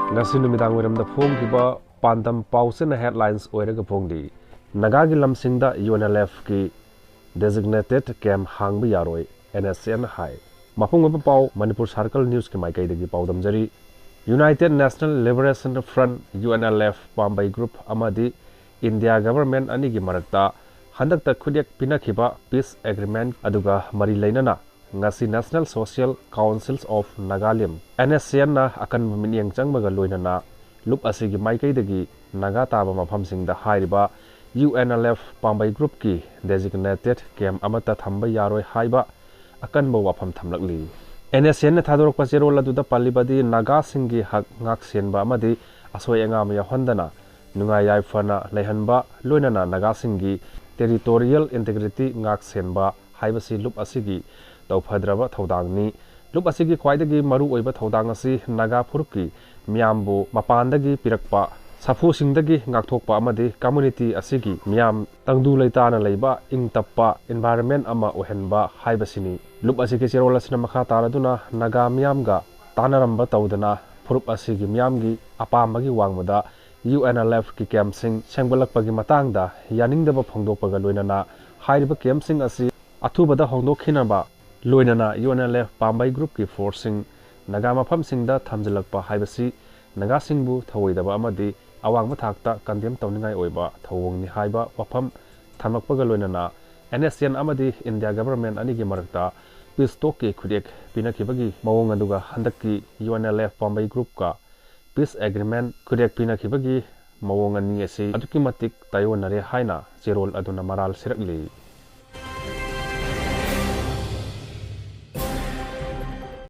ngasi numidang wiramda phongkiba pandam pausena headlines oiraga phongdi naga gi lamsingda UNLF ki designated camp hangba yaroi NSN hai mapung ba pau manipur circle news ki maikai dagi paudam jari United National Liberation Front UNLF pambai group amadi India government ani gi marakta handakta khudek pinakhiba peace agreement aduga mari leinana ngasi National Social Councils of Nagalim NSN na akan miniang changbaga loinana lup asigi maikai dagi naga taba maphamsingda hairiba UNLF pambai group ki designated camp amata thamba yaroi haiba akan bo wafam thamlakli NSN na thadorok pasero laduda palibadi naga singi hak ngak senba amadi asoi engam ya hondana nunga yai fana leihanba loinana naga singi territorial integrity ngak senba haibasi lup asigi tawphadraba thodangni lup asigi khwaidagi maru oiba thodang asi naga phurukki miambu mapandagi pirakpa safu singdagi ngakthokpa amadi community asigi miam tangdu leitana leiba ingtappa environment ama ohenba haibasini lup asigi cherola sina makha taraduna naga miamga tanaramba tawdana phurup asigi miamgi apambagi wangmada UNLF ki camp sing sengbalakpagi matangda yaningdaba phongdokpaga loinana hairiba camp sing asi athubada hongdokhinaba loinana UNLF pambai group ki forcing naga mafam singda thamjalakpa haibasi naga singbu thawoidaba amadi awangba thakta kandem tawningai oiba thawongni haiba wafam thamlakpaga loinana NSN amadi India government anigi marakta peace talk ki khudek pinakhibagi mawong aduga handakki UNLF pambai group ka peace agreement khudek pinakhibagi mawong ani ase aduki matik tayonare haina cherol aduna maral sirakli